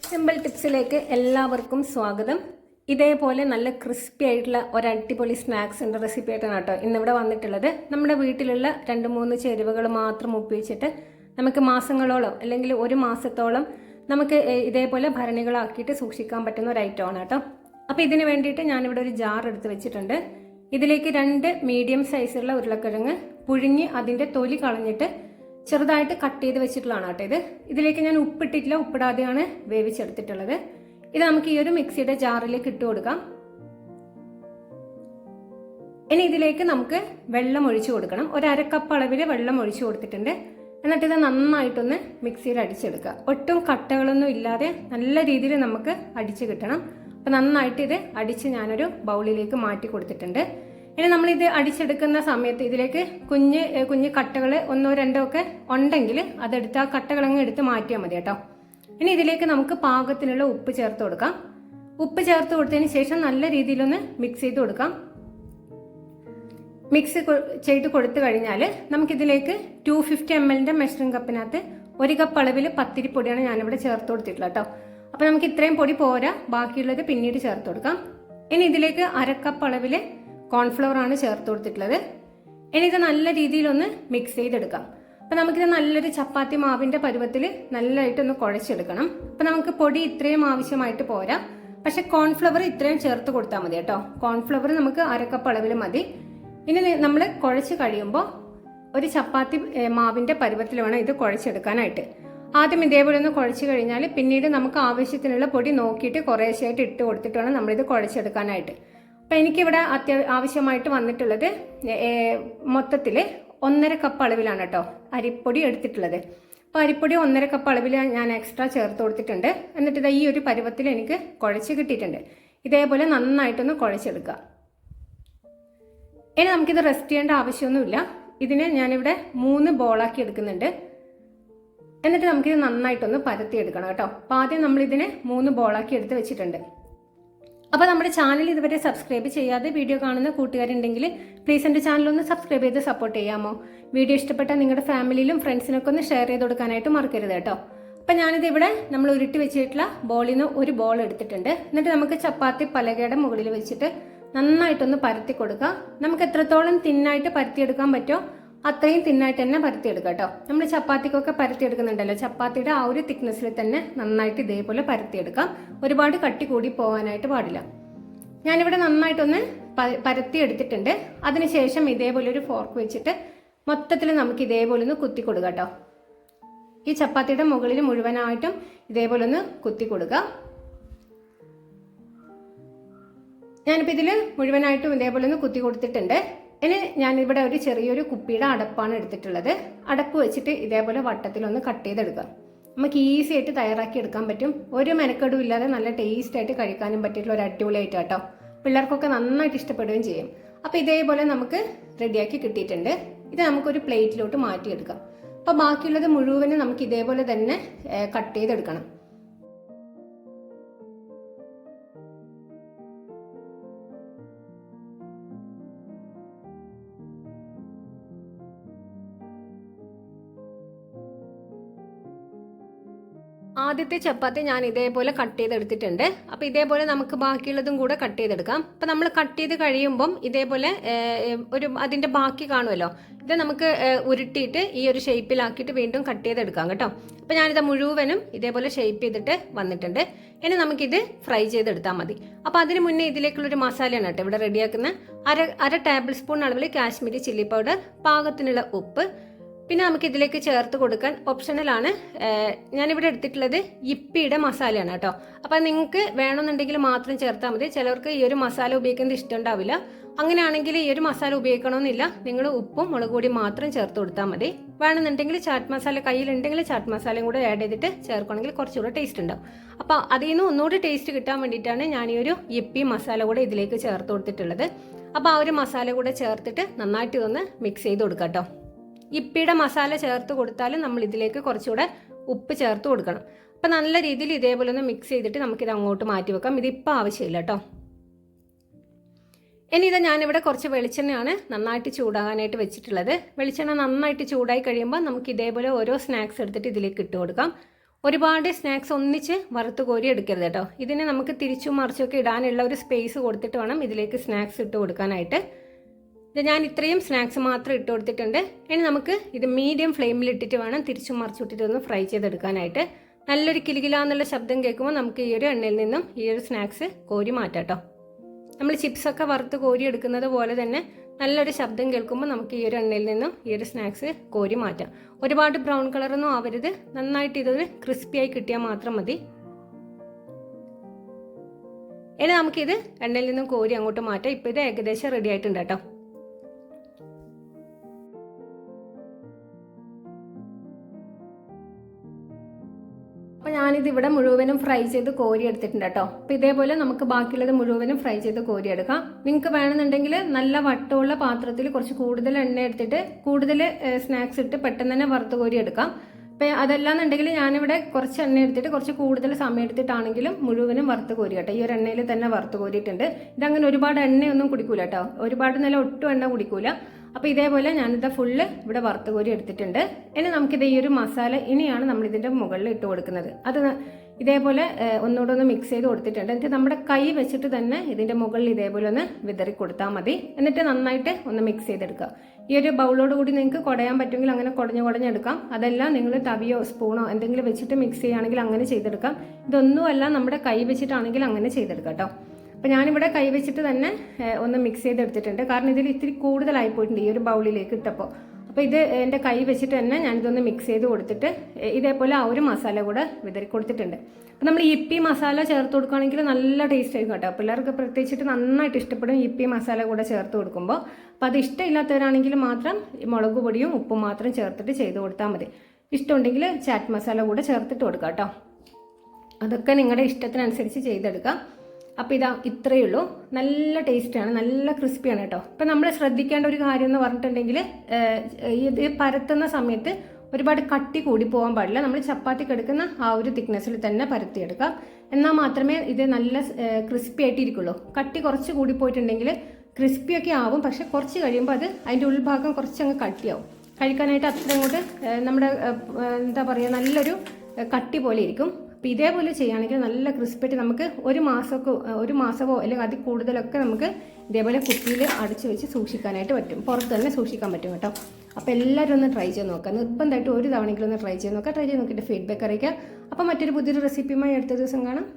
Simple ടിപ്സിലേക്ക് എല്ലാവർക്കും സ്വാഗതം. ഇതേപോലെ നല്ല ക്രിസ്പി ആയിട്ടുള്ള ഒരു അടിപൊളി സ്നാക്സിൻ്റെ റെസിപ്പി ആയിട്ടാണ് കേട്ടോ ഇന്നിവിടെ വന്നിട്ടുള്ളത്. നമ്മുടെ വീട്ടിലുള്ള 2-3 ചേരുവകൾ മാത്രം ഉപയോഗിച്ചിട്ട് നമുക്ക് മാസങ്ങളോളം അല്ലെങ്കിൽ ഒരു മാസത്തോളം നമുക്ക് ഇതേപോലെ ഭരണികളാക്കിയിട്ട് സൂക്ഷിക്കാൻ പറ്റുന്ന ഒരു ഐറ്റമാണ് കേട്ടോ. അപ്പോൾ ഇതിന് വേണ്ടിയിട്ട് ഞാനിവിടെ ഒരു ജാർ എടുത്ത് വെച്ചിട്ടുണ്ട്. ഇതിലേക്ക് 2 മീഡിയം സൈസുള്ള ഉരുളക്കിഴങ്ങ് പുഴുങ്ങി അതിൻ്റെ തൊലി കളഞ്ഞിട്ട് ചെറുതായിട്ട് കട്ട് ചെയ്ത് വെച്ചിട്ടുള്ളതാണ് കേട്ടോ. ഇതിലേക്ക് ഞാൻ ഉപ്പിട്ടിട്ടില്ല, ഉപ്പിടാതെയാണ് വേവിച്ചെടുത്തിട്ടുള്ളത്. ഇത് നമുക്ക് ഈ ഒരു മിക്സിയുടെ ജാറിലേക്ക് ഇട്ട് കൊടുക്കാം. ഇനി ഇതിലേക്ക് നമുക്ക് വെള്ളം ഒഴിച്ചു കൊടുക്കണം. ഒരു 1/2 കപ്പ് അളവിൽ വെള്ളം ഒഴിച്ചു കൊടുത്തിട്ടുണ്ട്. എന്നിട്ട് ഇത് നന്നായിട്ടൊന്ന് മിക്സിയിൽ അടിച്ചെടുക്കുക. ഒട്ടും കട്ടകളൊന്നും ഇല്ലാതെ നല്ല രീതിയിൽ നമുക്ക് അടിച്ച് കിട്ടണം. അപ്പം നന്നായിട്ട് ഇത് അടിച്ച് ഞാനൊരു ബൗളിലേക്ക് മാറ്റി കൊടുത്തിട്ടുണ്ട്. ഇനി നമ്മളിത് അടിച്ചെടുക്കുന്ന സമയത്ത് ഇതിലേക്ക് കുഞ്ഞ് കട്ടകൾ 1-2 ഒക്കെ ഉണ്ടെങ്കിൽ അതെടുത്ത് ആ കട്ടകളങ്ങ് എടുത്ത് മാറ്റിയാൽ മതി കേട്ടോ. ഇനി ഇതിലേക്ക് നമുക്ക് പാകത്തിനുള്ള ഉപ്പ് ചേർത്ത് കൊടുക്കാം. ഉപ്പ് ചേർത്ത് കൊടുത്തതിന് ശേഷം നല്ല രീതിയിലൊന്ന് മിക്സ് ചെയ്ത് കൊടുക്കാം. മിക്സ് ചെയ്ത് കൊടുത്തു കഴിഞ്ഞാൽ നമുക്കിതിലേക്ക് 250 ml മെഷറിംഗ് കപ്പിനകത്ത് 1 കപ്പ് അളവിൽ പത്തിരിപ്പൊടിയാണ് ഞാനിവിടെ ചേർത്ത് കൊടുത്തിട്ടുള്ളത് കേട്ടോ. അപ്പോൾ നമുക്ക് ഇത്രയും പൊടി പോരാ, ബാക്കിയുള്ളത് പിന്നീട് ചേർത്ത് കൊടുക്കാം. ഇനി ഇതിലേക്ക് 1/2 കപ്പ് അളവിൽ കോൺഫ്ലവർ ആണ് ചേർത്ത് കൊടുത്തിട്ടുള്ളത്. ഇനി ഇത് നല്ല രീതിയിലൊന്ന് മിക്സ് ചെയ്തെടുക്കാം. അപ്പം നമുക്കിത് നല്ലൊരു ചപ്പാത്തി മാവിൻ്റെ പരുവത്തിൽ നല്ലതായിട്ടൊന്ന് കുഴച്ചെടുക്കണം. അപ്പം നമുക്ക് പൊടി ഇത്രയും ആവശ്യമായിട്ട് പോരാ, പക്ഷെ കോൺഫ്ലവർ ഇത്രയും ചേർത്ത് കൊടുത്താൽ മതി കേട്ടോ. കോൺഫ്ലവർ നമുക്ക് 1/2 കപ്പ് അളവിൽ മതി. ഇനി നമ്മൾ കുഴച്ച് കഴിയുമ്പോൾ ഒരു ചപ്പാത്തി മാവിൻ്റെ പരുവത്തിൽ വേണം ഇത് കുഴച്ചെടുക്കാനായിട്ട്. ആദ്യം ഇതേപോലെ ഒന്ന് കുഴച്ച് കഴിഞ്ഞാൽ പിന്നീട് നമുക്ക് ആവശ്യത്തിനുള്ള പൊടി നോക്കിയിട്ട് കുറേശ്ശായിട്ട് ഇട്ട് കൊടുത്തിട്ട് വേണം നമ്മളിത് കുഴച്ചെടുക്കാനായിട്ട്. അപ്പം എനിക്കിവിടെ ആവശ്യമായിട്ട് വന്നിട്ടുള്ളത് മൊത്തത്തിൽ 1/2 കപ്പ് അളവിലാണ് കേട്ടോ അരിപ്പൊടി എടുത്തിട്ടുള്ളത്. അപ്പോൾ അരിപ്പൊടി 1/2 കപ്പ് അളവിൽ ഞാൻ എക്സ്ട്രാ ചേർത്ത് കൊടുത്തിട്ടുണ്ട്. എന്നിട്ട് ഇത് ഈ ഒരു പരുവത്തിൽ എനിക്ക് കുഴച്ച് കിട്ടിയിട്ടുണ്ട്. ഇതേപോലെ നന്നായിട്ടൊന്ന് കുഴച്ചെടുക്കുക. ഇനി നമുക്കിത് റെസ്റ്റ് ചെയ്യേണ്ട ആവശ്യമൊന്നുമില്ല. ഇതിനെ ഞാനിവിടെ 3 ബോളാക്കി എടുക്കുന്നുണ്ട്. എന്നിട്ട് നമുക്കിത് നന്നായിട്ടൊന്ന് പരത്തിയെടുക്കണം കേട്ടോ. അപ്പോൾ ആദ്യം നമ്മളിതിനെ 3 ബോളാക്കി എടുത്ത് വെച്ചിട്ടുണ്ട്. അപ്പോൾ നമ്മുടെ ചാനൽ ഇതുവരെ സബ്സ്ക്രൈബ് ചെയ്യാതെ വീഡിയോ കാണുന്ന കൂട്ടുകാരുണ്ടെങ്കിൽ പ്ലീസ് എൻ്റെ ചാനലൊന്ന് സബ്സ്ക്രൈബ് ചെയ്ത് സപ്പോർട്ട് ചെയ്യാമോ? വീഡിയോ ഇഷ്ടപ്പെട്ടാൽ നിങ്ങളുടെ ഫാമിലിയിലും ഫ്രണ്ട്സിനൊക്കെ ഒന്ന് ഷെയർ ചെയ്ത് കൊടുക്കാനായിട്ട് മറക്കരുത് കേട്ടോ. അപ്പം ഞാനിത് ഇവിടെ നമ്മൾ ഉരുട്ടി വെച്ചിട്ടുള്ള ബോളിൽ നിന്ന് ഒരു ബോൾ എടുത്തിട്ടുണ്ട്. എന്നിട്ട് നമുക്ക് ചപ്പാത്തി പലകയുടെ മുകളിൽ വെച്ചിട്ട് നന്നായിട്ടൊന്ന് പരത്തി കൊടുക്കാം. നമുക്ക് എത്രത്തോളം തിന്നായിട്ട് പരത്തിയെടുക്കാൻ പറ്റുമോ അത്രയും തിന്നായിട്ട് തന്നെ പരത്തിയെടുക്കാം കേട്ടോ. നമ്മൾ ചപ്പാത്തിക്കൊക്കെ പരത്തിയെടുക്കുന്നുണ്ടല്ലോ, ചപ്പാത്തിയുടെ ആ ഒരു തിക്നെസ്സിൽ തന്നെ നന്നായിട്ട് ഇതേപോലെ പരത്തിയെടുക്കാം. ഒരുപാട് കട്ടി കൂടി പോകാനായിട്ട് പാടില്ല. ഞാനിവിടെ നന്നായിട്ടൊന്ന് പരത്തിയെടുത്തിട്ടുണ്ട്. അതിനുശേഷം ഇതേപോലെ ഒരു ഫോർക്ക് വെച്ചിട്ട് മൊത്തത്തിൽ നമുക്ക് ഇതേപോലെ ഒന്ന് കുത്തി കൊടുക്കാം കേട്ടോ. ഈ ചപ്പാത്തിയുടെ മുകളിൽ മുഴുവനായിട്ടും ഇതേപോലെ ഒന്ന് കുത്തി കൊടുക്കുക. ഞാനിപ്പോൾ ഇതിൽ മുഴുവനായിട്ടും ഇതേപോലെ ഒന്ന് കുത്തി കൊടുത്തിട്ടുണ്ട്. ഇനി ഞാനിവിടെ ഒരു ചെറിയൊരു കുപ്പിയുടെ അടപ്പാണ് എടുത്തിട്ടുള്ളത്. അടപ്പ് വെച്ചിട്ട് ഇതേപോലെ വട്ടത്തിലൊന്ന് കട്ട് ചെയ്തെടുക്കാം. നമുക്ക് ഈസി ആയിട്ട് തയ്യാറാക്കി എടുക്കാൻ പറ്റും. ഒരു മെനക്കെടും ഇല്ലാതെ നല്ല ടേസ്റ്റ് ആയിട്ട് കഴിക്കാനും പറ്റിയിട്ടുള്ള ഒരു അടിപൊളി ഐറ്റം കേട്ടോ. പിള്ളേർക്കൊക്കെ നന്നായിട്ട് ഇഷ്ടപ്പെടുകയും ചെയ്യും. അപ്പോൾ ഇതേപോലെ നമുക്ക് റെഡിയാക്കി കിട്ടിയിട്ടുണ്ട്. ഇത് നമുക്കൊരു പ്ലേറ്റിലോട്ട് മാറ്റിയെടുക്കാം. അപ്പോൾ ബാക്കിയുള്ളത് മുഴുവനും നമുക്ക് ഇതേപോലെ തന്നെ കട്ട് ചെയ്തെടുക്കണം. ആദ്യത്തെ ചപ്പാത്തി ഞാൻ ഇതേപോലെ കട്ട് ചെയ്തെടുത്തിട്ടുണ്ട്. അപ്പോൾ ഇതേപോലെ നമുക്ക് ബാക്കിയുള്ളതും കൂടെ കട്ട് ചെയ്തെടുക്കാം. അപ്പോൾ നമ്മൾ കട്ട് ചെയ്ത് കഴിയുമ്പം ഇതേപോലെ അതിൻ്റെ ബാക്കി കാണുമല്ലോ, ഇത് നമുക്ക് ഉരുട്ടിയിട്ട് ഈ ഒരു ഷേപ്പിലാക്കിയിട്ട് വീണ്ടും കട്ട് ചെയ്തെടുക്കാം കേട്ടോ. അപ്പോൾ ഞാനിത് മുഴുവനും ഇതേപോലെ ഷേപ്പ് ചെയ്തിട്ട് വന്നിട്ടുണ്ട്. ഇനി നമുക്കിത് ഫ്രൈ ചെയ്തെടുത്താൽ മതി. അപ്പോൾ അതിന് മുന്നേ ഇതിലേക്കുള്ളൊരു മസാലയാണ് കേട്ടോ ഇവിടെ റെഡിയാക്കുന്ന. അര ടേബിൾ സ്പൂൺ അളവിൽ കാശ്മീരി ചില്ലി പൗഡർ, പാകത്തിനുള്ള ഉപ്പ്, പിന്നെ നമുക്ക് ഇതിലേക്ക് ചേർത്ത് കൊടുക്കാൻ ഓപ്ഷണലാണ്. ഞാനിവിടെ എടുത്തിട്ടുള്ളത് യിപ്പിയുടെ മസാലയാണ് കേട്ടോ. അപ്പം നിങ്ങൾക്ക് വേണമെന്നുണ്ടെങ്കിൽ മാത്രം ചേർത്താൽ മതി. ചിലർക്ക് ഈ ഒരു മസാല ഉപയോഗിക്കുന്നത് ഇഷ്ടമുണ്ടാവില്ല. അങ്ങനെയാണെങ്കിൽ ഈ ഒരു മസാല ഉപയോഗിക്കണമെന്നില്ല. നിങ്ങൾ ഉപ്പും മുളക് പൊടിയും മാത്രം ചേർത്ത് കൊടുത്താൽ മതി. വേണമെന്നുണ്ടെങ്കിൽ ചാറ്റ് മസാല കയ്യിലുണ്ടെങ്കിൽ ചാറ്റ് മസാലയും കൂടെ ആഡ് ചെയ്തിട്ട് ചേർക്കണമെങ്കിൽ കുറച്ചുകൂടെ ടേസ്റ്റ് ഉണ്ടാവും. അപ്പോൾ അതിൽ നിന്ന് ഒന്നുകൂടി ടേസ്റ്റ് കിട്ടാൻ വേണ്ടിയിട്ടാണ് ഞാൻ ഈ ഒരു യിപ്പി മസാല കൂടെ ഇതിലേക്ക് ചേർത്ത് കൊടുത്തിട്ടുള്ളത്. അപ്പോൾ ആ ഒരു മസാല കൂടെ ചേർത്തിട്ട് നന്നായിട്ട് ഇതൊന്ന് മിക്സ് ചെയ്ത് കൊടുക്കാം കേട്ടോ. യിപ്പിയുടെ മസാല ചേർത്ത് കൊടുത്താൽ നമ്മൾ ഇതിലേക്ക് കുറച്ചുകൂടെ ഉപ്പ് ചേർത്ത് കൊടുക്കണം. അപ്പം നല്ല രീതിയിൽ ഇതേപോലെ ഒന്ന് മിക്സ് ചെയ്തിട്ട് നമുക്കിത് അങ്ങോട്ട് മാറ്റി വെക്കാം. ഇതിപ്പോൾ ആവശ്യമില്ല കേട്ടോ. ഇനി ഇത് ഞാനിവിടെ കുറച്ച് വെളിച്ചെണ്ണയാണ് നന്നായിട്ട് ചൂടാകാനായിട്ട് വെച്ചിട്ടുള്ളത്. വെളിച്ചെണ്ണ നന്നായിട്ട് ചൂടായി കഴിയുമ്പോൾ നമുക്ക് ഇതേപോലെ ഓരോ സ്നാക്സ് എടുത്തിട്ട് ഇതിലേക്ക് ഇട്ട് കൊടുക്കാം. ഒരുപാട് സ്നാക്സ് ഒന്നിച്ച് വറുത്ത് കോരി എടുക്കരുത് കേട്ടോ. ഇതിനെ നമുക്ക് തിരിച്ചും മറിച്ചൊക്കെ ഇടാനുള്ള ഒരു സ്പേസ് കൊടുത്തിട്ട് വേണം ഇതിലേക്ക് സ്നാക്സ് ഇട്ട് കൊടുക്കാനായിട്ട്. ഞാൻ ഇത്രയും സ്നാക്സ് മാത്രം ഇട്ട് കൊടുത്തിട്ടുണ്ട്. ഇനി നമുക്ക് ഇത് മീഡിയം ഫ്ലെയിമിൽ ഇട്ടിട്ട് വേണം തിരിച്ചും മറിച്ചിട്ടിട്ട് ഒന്ന് ഫ്രൈ ചെയ്തെടുക്കാനായിട്ട്. നല്ലൊരു കിലുകിലാന്നുള്ള ശബ്ദം കേൾക്കുമ്പോൾ നമുക്ക് ഈ ഒരു എണ്ണയിൽ നിന്നും ഈ ഒരു സ്നാക്സ് കോരി മാറ്റാം കേട്ടോ. നമ്മൾ ചിപ്സൊക്കെ വറുത്ത് കോരി എടുക്കുന്നത് പോലെ തന്നെ നല്ലൊരു ശബ്ദം കേൾക്കുമ്പോൾ നമുക്ക് ഈ ഒരു എണ്ണയിൽ നിന്നും ഈ ഒരു സ്നാക്സ് കോരി മാറ്റാം. ഒരുപാട് ബ്രൗൺ കളറൊന്നും ആവരുത്, നന്നായിട്ട് ഇതൊരു ക്രിസ്പിയായി കിട്ടിയാൽ മാത്രം മതി. ഇനി നമുക്കിത് എണ്ണയിൽ നിന്നും കോരി അങ്ങോട്ട് മാറ്റാം. ഇപ്പോൾ ഇത് ഏകദേശം റെഡി ആയിട്ടുണ്ട് കേട്ടോ. അപ്പോൾ ഞാനിത് ഇവിടെ മുഴുവനും ഫ്രൈ ചെയ്ത് കോരി എടുത്തിട്ടുണ്ട് കേട്ടോ. അപ്പോൾ ഇതേപോലെ നമുക്ക് ബാക്കിയുള്ളത് മുഴുവനും ഫ്രൈ ചെയ്ത് കോരി എടുക്കാം. നിങ്ങൾക്ക് വേണമെന്നുണ്ടെങ്കിൽ നല്ല വട്ടമുള്ള പാത്രത്തിൽ കുറച്ച് കൂടുതൽ എണ്ണ എടുത്തിട്ട് കൂടുതൽ സ്നാക്സ് ഇട്ട് പെട്ടെന്ന് തന്നെ വറുത്ത് കോരി എടുക്കാം. അപ്പോൾ അതല്ലാന്നുണ്ടെങ്കിൽ ഞാനിവിടെ കുറച്ച് എണ്ണ എടുത്തിട്ട് കുറച്ച് കൂടുതൽ സമയം എടുത്തിട്ടാണെങ്കിലും മുഴുവനും വറുത്ത് കോരി കേട്ടോ. ഈ ഒരു എണ്ണയിൽ തന്നെ വറുത്ത് കോരിയിട്ടുണ്ട്. ഇതങ്ങനെ ഒരുപാട് എണ്ണയൊന്നും കുടിക്കൂല കേട്ടോ, ഒരുപാട് നല്ല ഒട്ടും എണ്ണ കുടിക്കൂല. അപ്പോൾ ഇതേപോലെ ഞാനിത് ഫുള്ള് ഇവിടെ വറുത്ത് കോരി എടുത്തിട്ടുണ്ട്. ഇനി നമുക്കിത് ഈ ഒരു മസാല ഇനിയാണ് നമ്മളിതിൻ്റെ മുകളിൽ ഇട്ട് കൊടുക്കുന്നത്. അത് ഇതേപോലെ ഒന്നുകൂടെ ഒന്ന് മിക്സ് ചെയ്ത് കൊടുത്തിട്ടുണ്ട്. എന്നിട്ട് നമ്മുടെ കൈ വെച്ചിട്ട് തന്നെ ഇതിൻ്റെ മുകളിൽ ഇതേപോലെ ഒന്ന് വിതറി കൊടുത്താൽ മതി. എന്നിട്ട് നന്നായിട്ട് ഒന്ന് മിക്സ് ചെയ്തെടുക്കുക. ഈ ഒരു ബൗളോട് കൂടി നിങ്ങൾക്ക് കുടയാൻ പറ്റുമെങ്കിൽ അങ്ങനെ കുടഞ്ഞെടുക്കാം. അതെല്ലാം നിങ്ങൾ തവിയോ സ്പൂണോ എന്തെങ്കിലും വെച്ചിട്ട് മിക്സ് ചെയ്യുകയാണെങ്കിൽ അങ്ങനെ ചെയ്തെടുക്കാം. ഇതൊന്നുമല്ല നമ്മുടെ കൈ വെച്ചിട്ടാണെങ്കിൽ അങ്ങനെ ചെയ്തെടുക്കാം കേട്ടോ. അപ്പോൾ ഞാനിവിടെ കൈ വെച്ചിട്ട് തന്നെ ഒന്ന് മിക്സ് ചെയ്തെടുത്തിട്ടുണ്ട്. കാരണം ഇതിൽ ഇത്തിരി കൂടുതലായി പോയിട്ടുണ്ട് ഈ ഒരു ബൗളിലേക്ക് ഇട്ടപ്പോൾ. അപ്പോൾ ഇത് എൻ്റെ കൈ വെച്ചിട്ട് തന്നെ ഞാനിതൊന്ന് മിക്സ് ചെയ്ത് കൊടുത്തിട്ട് ഇതേപോലെ ആ ഒരു മസാല കൂടെ വിതറി കൊടുത്തിട്ടുണ്ട്. അപ്പോൾ നമ്മൾ ഇപ്പി മസാല ചേർത്ത് കൊടുക്കുകയാണെങ്കിൽ നല്ല ടേസ്റ്റ് ആയിരിക്കും കേട്ടോ. പിള്ളേർക്ക് പ്രത്യേകിച്ചിട്ട് നന്നായിട്ട് ഇഷ്ടപ്പെടും ഇപ്പി മസാല കൂടെ ചേർത്ത് കൊടുക്കുമ്പോൾ. അപ്പോൾ അത് ഇഷ്ടമില്ലാത്തവരാണെങ്കിൽ മാത്രം മുളക് പൊടിയും ഉപ്പും മാത്രം ചേർത്തിട്ട് ചെയ്ത് കൊടുത്താൽ മതി. ഇഷ്ടമുണ്ടെങ്കിൽ ചാറ്റ് മസാല കൂടെ ചേർത്തിട്ട് കൊടുക്കാം കേട്ടോ. അതൊക്കെ നിങ്ങളുടെ ഇഷ്ടത്തിനനുസരിച്ച് ചെയ്തെടുക്കാം. അപ്പോൾ ഇതാ ഇത്രയേ ഉള്ളൂ. നല്ല ടേസ്റ്റാണ്, നല്ല ക്രിസ്പിയാണ് കേട്ടോ. അപ്പം നമ്മൾ ശ്രദ്ധിക്കേണ്ട ഒരു കാര്യം എന്ന് പറഞ്ഞിട്ടുണ്ടെങ്കിൽ ഇത് പരത്തുന്ന സമയത്ത് ഒരുപാട് കട്ടി കൂടി പോകാൻ പാടില്ല. നമ്മൾ ചപ്പാത്തിക്ക് എടുക്കുന്ന ആ ഒരു തിക്നെസ്സിൽ തന്നെ പരത്തിയെടുക്കാം. എന്നാൽ മാത്രമേ ഇത് നല്ല ക്രിസ്പി ആയിട്ട് ഇരിക്കുള്ളൂ. കട്ടി കുറച്ച് കൂടി പോയിട്ടുണ്ടെങ്കിൽ ക്രിസ്പിയൊക്കെ ആവും, പക്ഷെ കുറച്ച് കഴിയുമ്പോൾ അത് അതിൻ്റെ ഉൾഭാഗം കുറച്ചങ്ങ് കട്ടിയാവും. കഴിക്കാനായിട്ട് അത്ര അങ്ങോട്ട് നമ്മുടെ എന്താ പറയുക നല്ലൊരു കട്ടി പോലെ ഇരിക്കും. അപ്പോൾ ഇതേപോലെ ചെയ്യുകയാണെങ്കിൽ നല്ല ക്രിസ്പിയായിട്ട് നമുക്ക് ഒരു മാസമോ അല്ലെങ്കിൽ അതിൽ കൂടുതലൊക്കെ നമുക്ക് ഇതേപോലെ കുപ്പിയിൽ അടച്ചു വെച്ച് സൂക്ഷിക്കാനായിട്ട് പറ്റും. പുറത്ത് തന്നെ സൂക്ഷിക്കാൻ പറ്റും കേട്ടോ. അപ്പോൾ എല്ലാവരും ഒന്ന് ട്രൈ ചെയ്ത് നോക്കാം. നിർബന്ധമായിട്ട് ഒരു തവണയെങ്കിലും ഒന്ന് ട്രൈ ചെയ്ത് നോക്കാം. ട്രൈ ചെയ്ത് നോക്കിയിട്ട് ഫീഡ്ബാക്ക് അറിയിക്കുക. അപ്പോൾ മറ്റൊരു പുതിയൊരു റെസിപ്പിയുമായി അടുത്ത ദിവസം കാണാം.